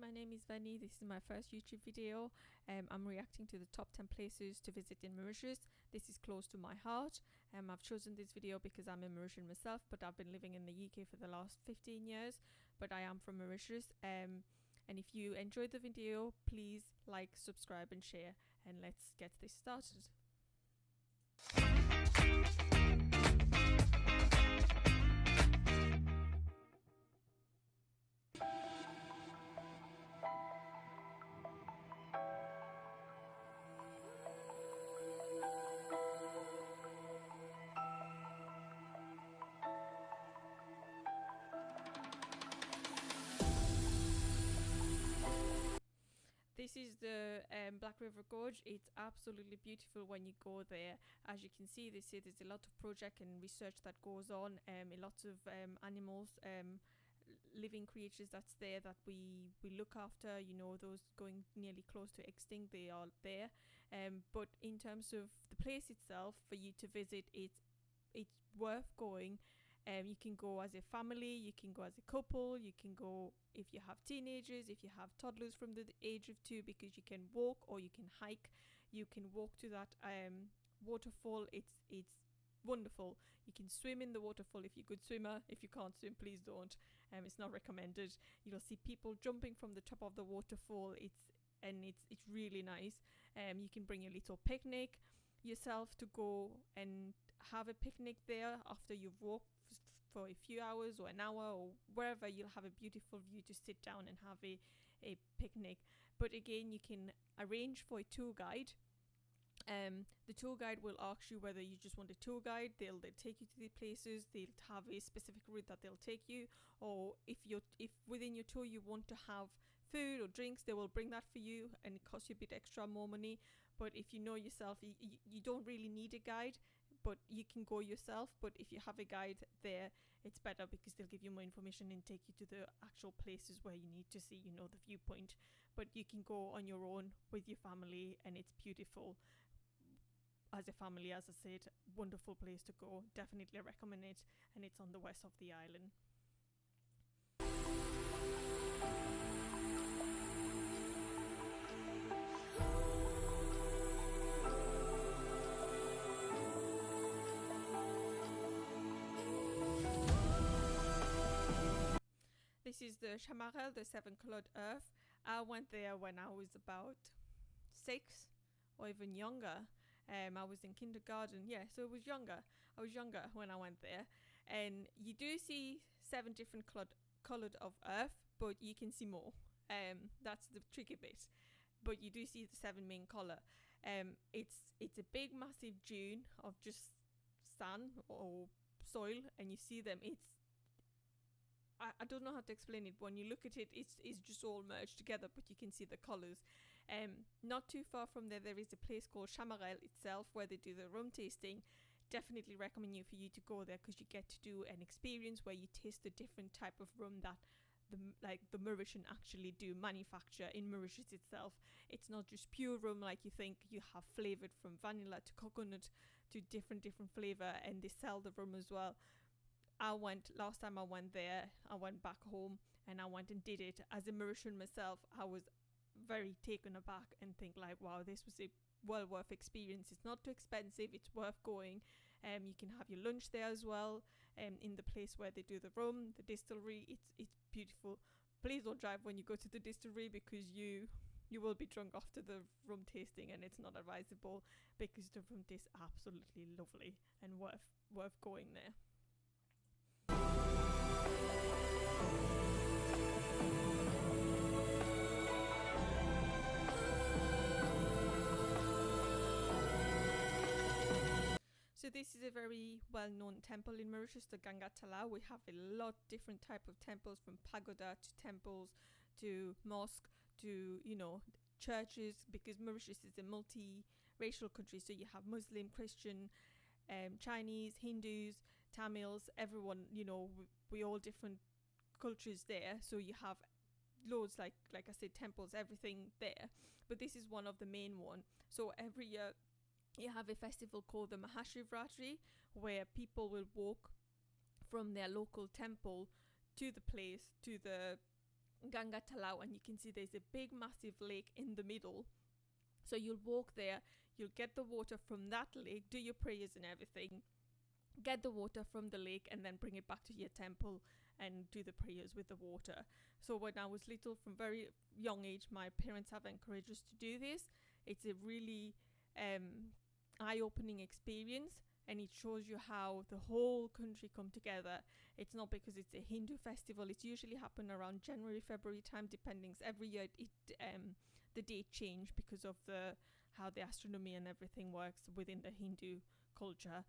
my name is Vani. This is my first YouTube video. I'm reacting to the top 10 places to visit in Mauritius. This is close to my heart. I've chosen this video because I'm a Mauritian myself, but I've been living in the UK for the last 15 years, but I am from Mauritius. And if you enjoyed the video, please like, subscribe and share, and let's get this started. This is the Black River Gorge. It's absolutely beautiful when you go there. As you can see, there's a lot of project and research that goes on. A lot of animals, living creatures that's there that we look after. You know, those going nearly close to extinct, they are there. But in terms of the place itself, for you to visit, it's worth going. You can go as a family, you can go as a couple, you can go if you have teenagers, if you have toddlers from the age of 2, because you can walk or you can hike. You can walk to that waterfall. It's wonderful. You can swim in the waterfall if you're a good swimmer. If you can't swim, please don't. It's not recommended. You'll see people jumping from the top of the waterfall. It's really nice. You can bring your little picnic yourself to go and have a picnic there after you've walked for a few hours or an hour or wherever. You'll have a beautiful view to sit down and have a picnic. But again, you can arrange for a tour guide. The tour guide will ask you whether you just want a tour guide. They'll take you to the places. They'll have a specific route that they'll take you, or if within your tour you want to have food or drinks, they will bring that for you, and it costs you a bit extra more money. But if you know yourself, you don't really need a guide, but you can go yourself. But if you have a guide there, it's better because they'll give you more information and take you to the actual places where you need to see, you know, the viewpoint. But you can go on your own with your family, and it's beautiful. As a family, as I said, wonderful place to go. Definitely recommend it, and it's on the west of the island. This is the Chamarel, the 7-colored earth. I went there when I was about 6 or even younger. I was in kindergarten, so it was younger. I was younger when I went there, and you do see 7 different colored of earth, but you can see more. That's the tricky bit. But you do see the 7 main color. It's a big, massive dune of just sand or soil, and you see them. I don't know how to explain it. When you look at it, it's just all merged together, but you can see the colours. Not too far from there is a place called Chamarel itself where they do the rum tasting. Definitely recommend for you to go there, because you get to do an experience where you taste the different type of rum that the Mauritian actually do manufacture in Mauritius itself. It's not just pure rum like you think. You have flavoured from vanilla to coconut to different flavour, and they sell the rum as well. Last time I went there, I went back home and I went and did it. As a Mauritian myself, I was very taken aback and think like, wow, this was a well worth experience. It's not too expensive, it's worth going. You can have your lunch there as well, in the place where they do the rum, the distillery. It's beautiful. Please don't drive when you go to the distillery, because you will be drunk after the rum tasting, and it's not advisable, because the rum tastes absolutely lovely and worth going there. So this is a very well-known temple in Mauritius, the Gangatala. We have a lot different type of temples, from pagoda to temples to mosque to, you know, churches, because Mauritius is a multi-racial country. So you have Muslim, Christian, Chinese, Hindus, Tamils, everyone, you know, we all different cultures there. So you have loads, like I said, temples, everything there. But this is one of the main one. So every year you have a festival called the Mahashivratri, where people will walk from their local temple to the place, to the Ganga Talau, and you can see there's a big massive lake in the middle. So you'll walk there, you'll get the water from that lake, do your prayers and everything, get the water from the lake, and then bring it back to your temple and do the prayers with the water. So when I was little, from very young age, my parents have encouraged us to do this. It's a really eye-opening experience, and it shows you how the whole country come together. It's not because it's a Hindu festival. It's usually happen around January, February time, depending. Every year the date change because of how the astronomy and everything works within the Hindu culture.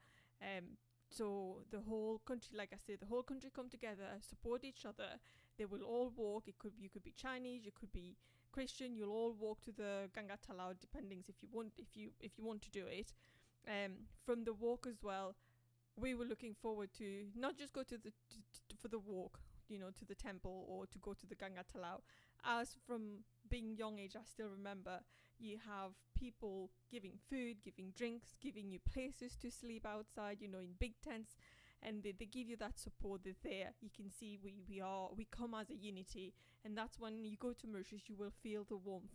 So the whole country, like I said, the whole country come together, support each other. They will all walk. You could be Chinese, you could be Christian. You'll all walk to the Ganga Talau, depending if you want to do it. From the walk as well, we were looking forward to not just go to for the walk, to the temple or to go to the Ganga Talau. As from being young age, I still remember you have people giving food, giving drinks, giving you places to sleep outside, in big tents, and they give you that support. They're there. You can see we come as a unity, and that's when you go to Mauritius, you will feel the warmth.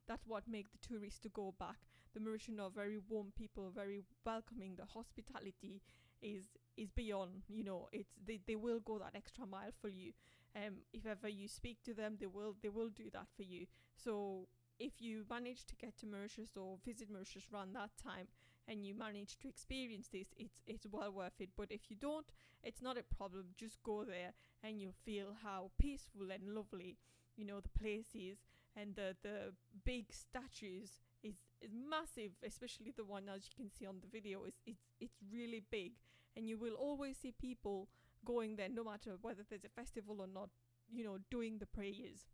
That's what makes the tourists to go back. The Mauritian are very warm people, very welcoming. The hospitality is beyond. They will go that extra mile for you. If ever you speak to them, they will do that for you. So if you manage to get to Mauritius or visit Mauritius around that time, and you manage to experience this, it's well worth it. But if you don't, it's not a problem. Just go there and you'll feel how peaceful and lovely the place is. And the big statues is massive, especially the one as you can see on the video. It's really big, and you will always see people going there, no matter whether there's a festival or not, doing the prayers.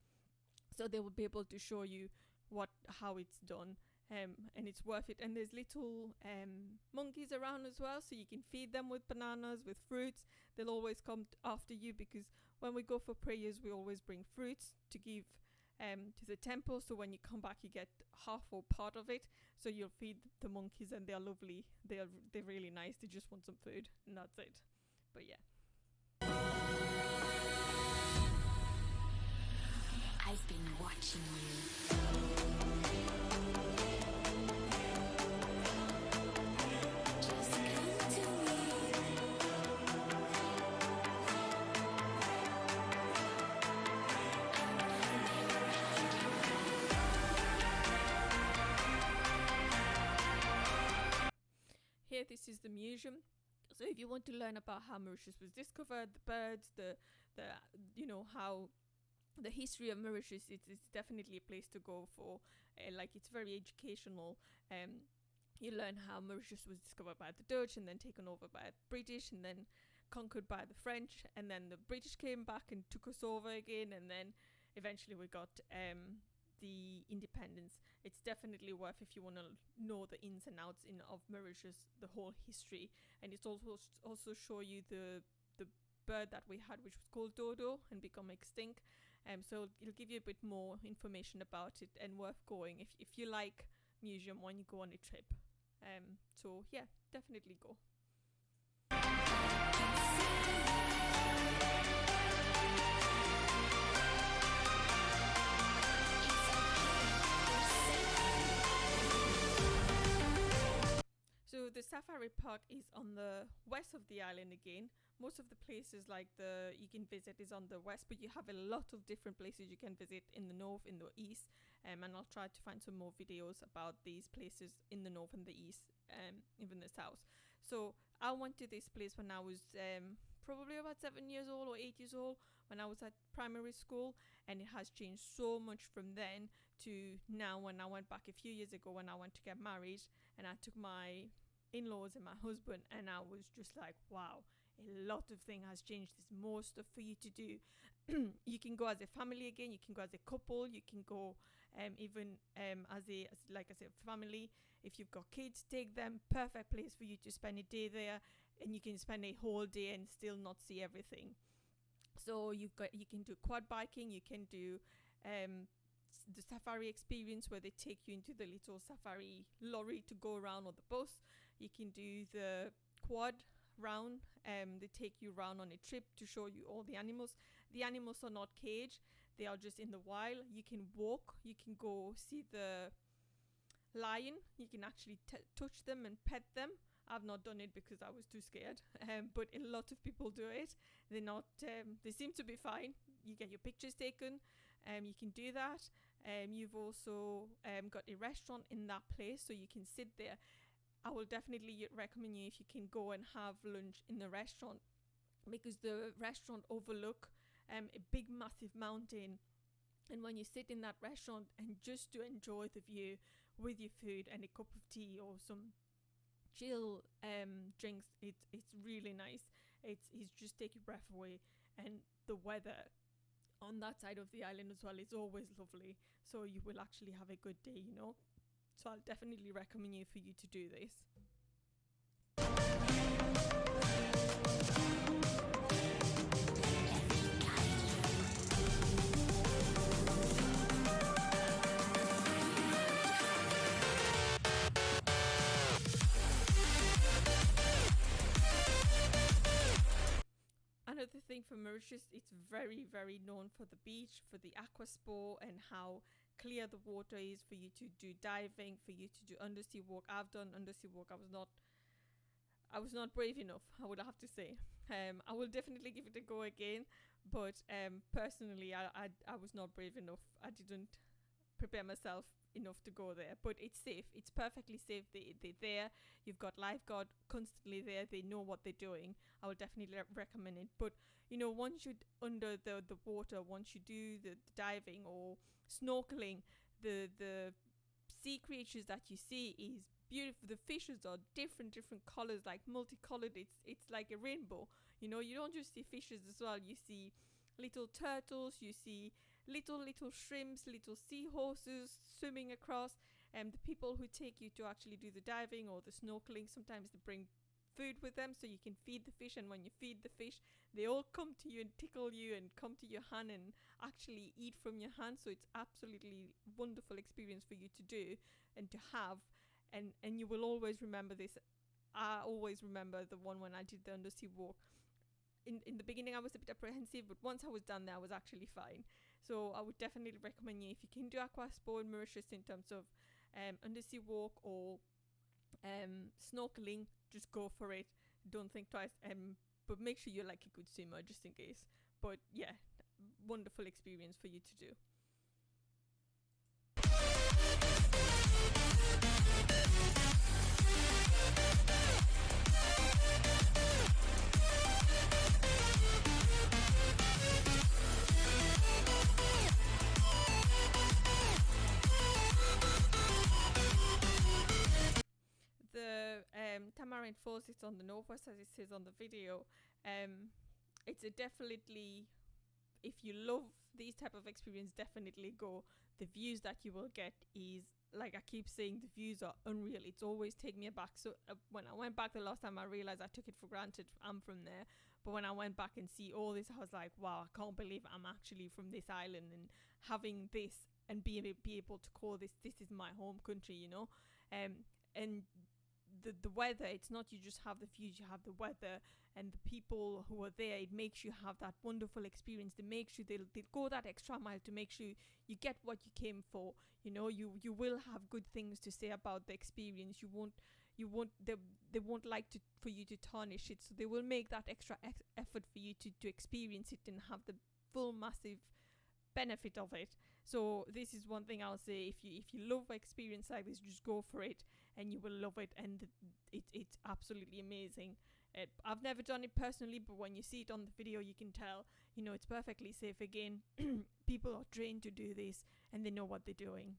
So they will be able to show you how it's done, and it's worth it. And there's little monkeys around as well, so you can feed them with bananas, with fruits. They'll always come after you, because when we go for prayers, we always bring fruits to give to the temple. So when you come back, you get half or part of it. So you'll feed the monkeys, and they're lovely. They're really nice. They just want some food, and that's it. But yeah. I've been watching you. Just come to me. Here, this is the museum. So if you want to learn about how Mauritius was discovered, the birds, the how the history of Mauritius, it's definitely a place to go for. It's very educational. You learn how Mauritius was discovered by the Dutch, and then taken over by the British, and then conquered by the French, and then the British came back and took us over again, and then eventually we got the independence. It's definitely worth if you want to know the ins and outs of Mauritius, the whole history. And it's also show you the bird that we had, which was called dodo and become extinct. So it'll give you a bit more information about it, and worth going if you like museum when you go on a trip. So yeah, definitely go. So the safari park is on the west of the island again. Most of the places you can visit is on the west, but you have a lot of different places you can visit in the north, in the east, and I'll try to find some more videos about these places in the north and the east, even the south. So I went to this place when I was probably about 7 years old or 8 years old, when I was at primary school, and it has changed so much from then to now. When I went back a few years ago, when I went to get married, and I took my in-laws and my husband, and I was just like, wow, a lot of things has changed. There's more stuff for you to do. You can go as a family again, you can go as a couple, you can go even as like I said, family. If you've got kids, take them. Perfect place for you to spend a day there, and you can spend a whole day and still not see everything. So you can do quad biking, you can do the safari experience, where they take you into the little safari lorry to go around, or the bus. You can do the quad round. They take you around on a trip to show you all the animals. The animals are not caged. they are just in the wild. You can walk, you can go see the lion, you can actually touch them and pet them. I've not done it because I was too scared, but a lot of people do it. They're not, they seem to be fine. You get your pictures taken, you can do that. You've also got a restaurant in that place, so you can sit there. I will definitely recommend you if you can go and have lunch in the restaurant, because the restaurant overlook a big massive mountain, and when you sit in that restaurant and just to enjoy the view with your food and a cup of tea or some chill drinks, it's really nice. It's just take your breath away, and the weather on that side of the island as well is always lovely, so you will actually have a good day, you know. So I'll definitely recommend you for you to do this. Another thing for Mauritius, it's very, very known for the beach, for the aqua sport, and how clear the water is for you to do diving, for you to do undersea walk. I've done undersea walk. I was not brave enough, I would have to say. I will definitely give it a go again, but personally, I was not brave enough. I didn't prepare myself enough to go there, but it's safe. It's perfectly safe. They're there. You've got lifeguard constantly there. They know what they're doing. I would definitely recommend it. But you know, once you're under the water, once you do the diving or snorkeling, the sea creatures that you see is beautiful. The fishes are different colors, like multicolored. It's like a rainbow. You know, you don't just see fishes as well. You see little turtles, you see little shrimps, little seahorses swimming across. And the people who take you to actually do the diving or the snorkeling, sometimes they bring food with them so you can feed the fish, and when you feed the fish, they all come to you and tickle you and come to your hand and actually eat from your hand. So it's absolutely wonderful experience for you to do and to have, and you will always remember this. I always remember the one when I did the undersea walk. In the beginning I was a bit apprehensive, but once I was done there I was actually fine. So I would definitely recommend you, if you can do aqua sport in Mauritius in terms of undersea walk or snorkeling, just go for it. Don't think twice, but make sure you're like a good swimmer just in case. But yeah, wonderful experience for you to do. The Tamarind Falls, it's on the northwest, as it says on the video. It's a definitely, if you love these type of experience, definitely go. The views that you will get is, like I keep saying, the views are unreal. It's always take me aback. So when I went back the last time, I realized I took it for granted I'm from there, but when I went back and see all this, I was like, wow, I can't believe I'm actually from this island, and having this and be able to call this is my home country, you know. And the weather, it's not you just have the views, you have the weather and the people who are there. It makes you have that wonderful experience. They make sure they'll go that extra mile to make sure you get what you came for. You know, you will have good things to say about the experience. They won't like for you to tarnish it, so they will make that extra effort for you to experience it and have the full massive benefit of it. So this is one thing I'll say, if you love experience like this, just go for it and you will love it, and it's absolutely amazing. I've never done it personally, but when you see it on the video you can tell, you know, it's perfectly safe. Again, people are trained to do this and they know what they're doing.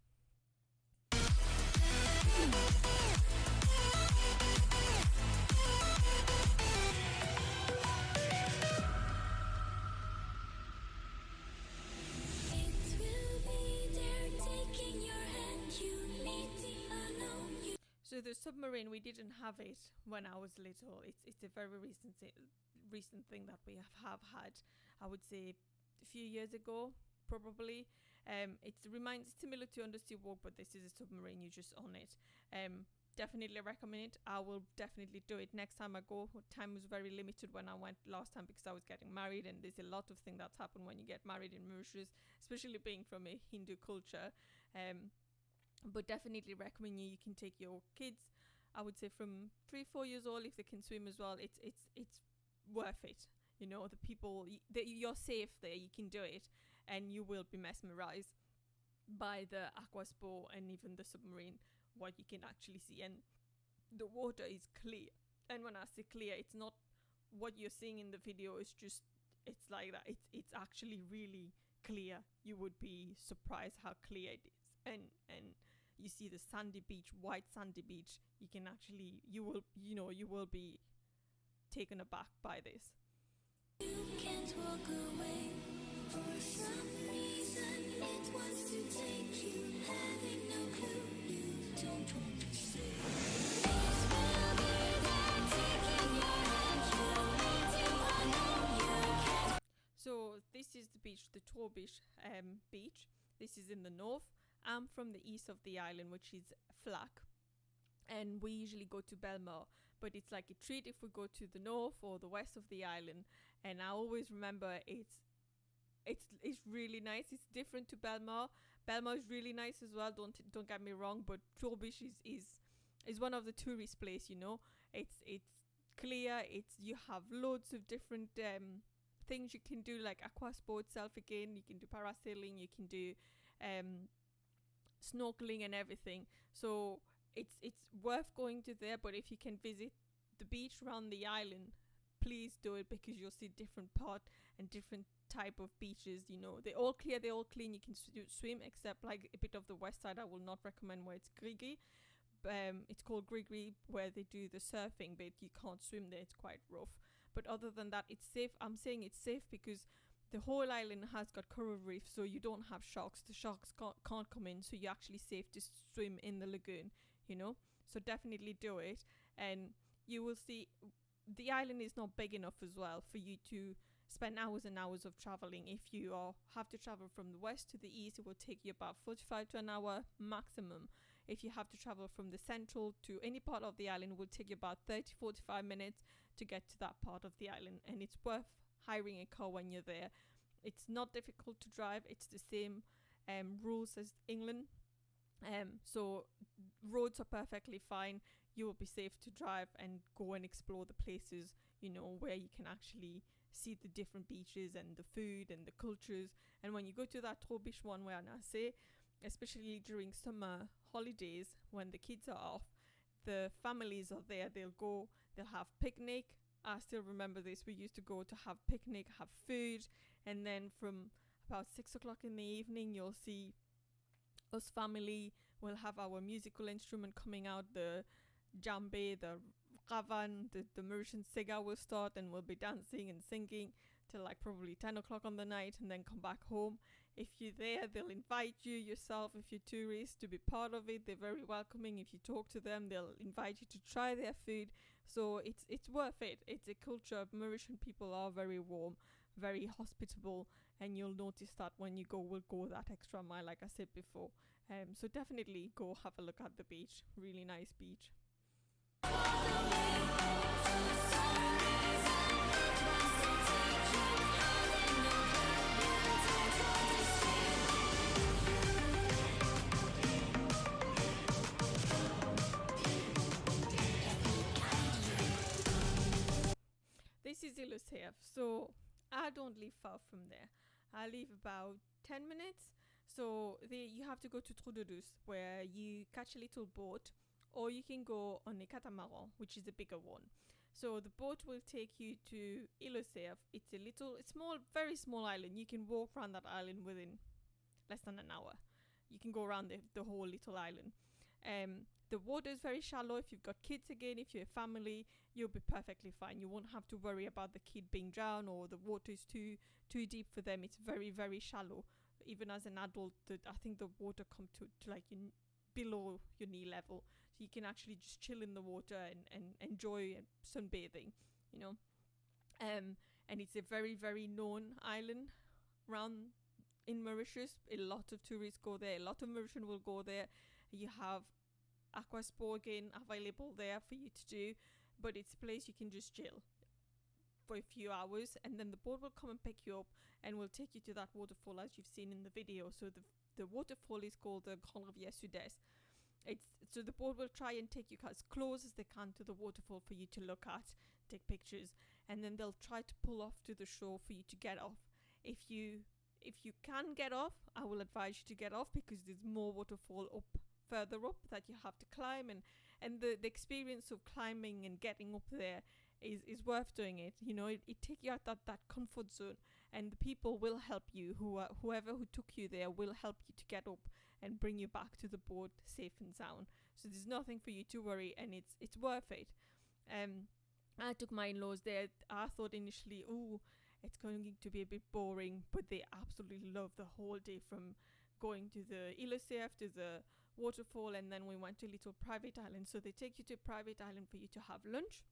So the submarine, we didn't have it when I was little. It's a very recent thing that we have had. I would say a few years ago, probably. It's similar to undersea walk, but this is a submarine. You're just on it. definitely recommend it. I will definitely do it next time I go. Time was very limited when I went last time because I was getting married, and there's a lot of things that's happened when you get married in Mauritius, especially being from a Hindu culture. But definitely recommend you can take your kids, I would say from 3-4 years old, if they can swim as well. It's worth it. You know, the people you're safe there, you can do it, and you will be mesmerized by the aqua sport and even the submarine, what you can actually see. And the water is clear, and when I say clear, it's not what you're seeing in the video. It's like that. It's actually really clear. You would be surprised how clear it is. And you see the sandy beach, white sandy beach. You will be taken aback by this. You can't walk away. For some reason it wants to take you, having no clue. You don't want to stay. It will be there, taking your hand. You need to unknown. You can't. So this is the beach, the Torbish beach. This is in the north. I'm from the east of the island, which is Flac, and we usually go to Belmar, but it's like a treat if we go to the north or the west of the island. And I always remember it's really nice. It's different to Belmar. Belmar is really nice as well. Don't get me wrong, but Torbish is one of the tourist place. You know, it's clear. You have loads of different things you can do, like aqua sport itself. Again, you can do parasailing. You can do snorkeling and everything. So it's worth going to there. But if you can visit the beach around the island, please do it, because you'll see different part and different type of beaches. You know, they're all clear, they're all clean. You can swim, except like a bit of the west side I will not recommend, where it's Grigri. It's called Grigri, where they do the surfing, but you can't swim there. It's quite rough. But other than that, it's safe. I'm saying it's safe because the whole island has got coral reef, so you don't have sharks. The sharks can't come in, so you're actually safe to swim in the lagoon, you know. So definitely do it, and you will see the island is not big enough as well for you to spend hours and hours of traveling. If you have to travel from the west to the east, it will take you about 45 to an hour maximum. If you have to travel from the central to any part of the island, it will take you about 30-45 minutes to get to that part of the island, and it's worth hiring a car when you're there. It's not difficult to drive. It's the same rules as England, so roads are perfectly fine. You will be safe to drive and go and explore the places, you know, where you can actually see the different beaches and the food and the cultures. And when you go to that Torbish one, where I say, especially during summer holidays when the kids are off, the families are there. They'll have picnic. I still remember this. We used to go to have picnic, have food, and then from about 6 o'clock in the evening, you'll see us family will have our musical instrument coming out, the djembe, the ravan, the Mauritian siga will start, and we'll be dancing and singing till like probably 10 o'clock on the night, and then come back home. If you're there, they'll invite you yourself, if you're tourists, to be part of it. They're very welcoming. If you talk to them, they'll invite you to try their food. So it's worth it. It's a culture. Mauritian people are very warm, very hospitable, and you'll notice that when you go, we'll go that extra mile, like I said before. So definitely go have a look at the beach. Really nice beach. This is Illusive. So I don't live far from there. I live about 10 minutes. So you have to go to Trou-de-Douce, where you catch a little boat, or you can go on a catamaran, which is a bigger one. So the boat will take you to Illusive. It's a small, very small island. You can walk around that island within less than an hour. You can go around the whole little island. The water is very shallow. If you've got kids, again, if you're a family, you'll be perfectly fine. You won't have to worry about the kid being drowned or the water is too deep for them. It's very, very shallow. Even as an adult, I think the water comes to like below your knee level. So you can actually just chill in the water and enjoy sunbathing, you know. And it's a very, very known island around in Mauritius. A lot of tourists go there. A lot of Mauritians will go there. You have aqua sporting available there for you to do, but it's a place you can just chill for a few hours, and then the boat will come and pick you up and will take you to that waterfall as you've seen in the video. So the waterfall is called the Grand Rivière Sud-Est. So the boat will try and take you as close as they can to the waterfall for you to look at, take pictures, and then they'll try to pull off to the shore for you to get off. If you can get off, I will advise you to get off, because there's more waterfall further up that you have to climb, and the experience of climbing and getting up there is worth doing it. You know, it takes you out that comfort zone, and the people will help you. Whoever who took you there will help you to get up and bring you back to the boat safe and sound. So there's nothing for you to worry, and it's worth it. I took my in-laws there. I thought initially, it's going to be a bit boring, but they absolutely loved the whole day, from going to the Ilocef to the waterfall, and then we went to a little private island. So they take you to a private island for you to have lunch,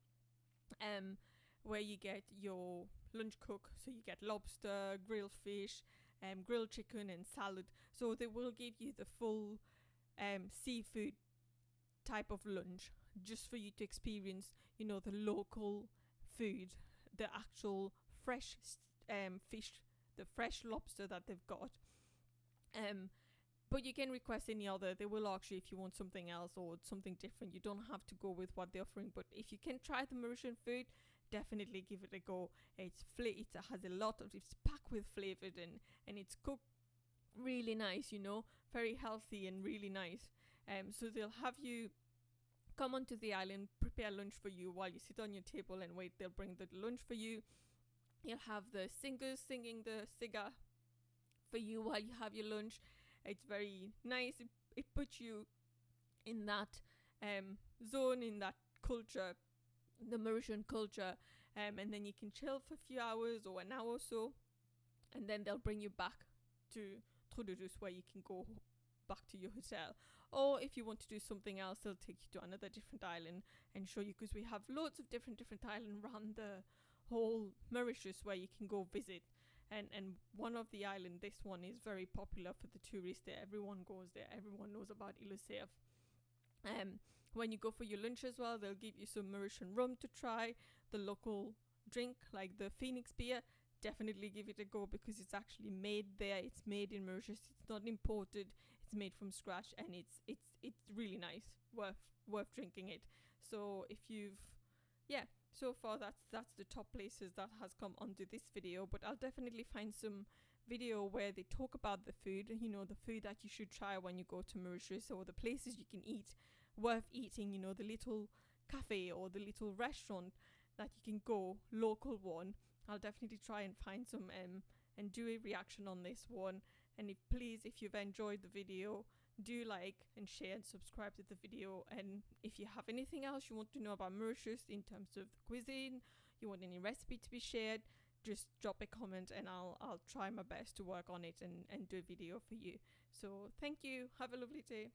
where you get your lunch cook. So you get lobster, grilled fish, grilled chicken and salad. So they will give you the full seafood type of lunch, just for you to experience, you know, the local food, the actual fresh fish, the fresh lobster that they've got. But you can request any other. They will ask you if you want something else or something different. You don't have to go with what they're offering. But if you can try the Mauritian food, definitely give it a go. It has a lot of, it's packed with flavored, and it's cooked really nice, you know, very healthy and really nice. So they'll have you come onto the island, prepare lunch for you while you sit on your table and wait. They'll bring the lunch for you. You'll have the singers singing the siga for you while you have your lunch. It's very nice. It puts you in that zone, in that culture, the Mauritian culture, and then you can chill for a few hours or an hour or so, and then they'll bring you back to Trou-de-Rousse, where you can go back to your hotel. Or if you want to do something else, they'll take you to another different island and show you, because we have loads of different islands around the whole Mauritius where you can go visit. And one of the island, this one is very popular for the tourists there. Everyone goes there. Everyone knows about Ilocef. When you go for your lunch as well, they'll give you some Mauritian rum to try, the local drink like the Phoenix beer. Definitely give it a go, because it's actually made there. It's made in Mauritius. It's not imported. It's made from scratch, and it's really nice. Worth drinking it. So so far that's the top places that has come onto this video, but I'll definitely find some video where they talk about the food, you know, the food that you should try when you go to Mauritius, or the places you can eat worth eating, you know, the little cafe or the little restaurant that you can go, local one. I'll definitely try and find some and do a reaction on this one. And if you've enjoyed the video, do like and share and subscribe to the video. And if you have anything else you want to know about Mauritius in terms of the cuisine, you want any recipe to be shared, just drop a comment and I'll try my best to work on it and do a video for you. So thank you. Have a lovely day.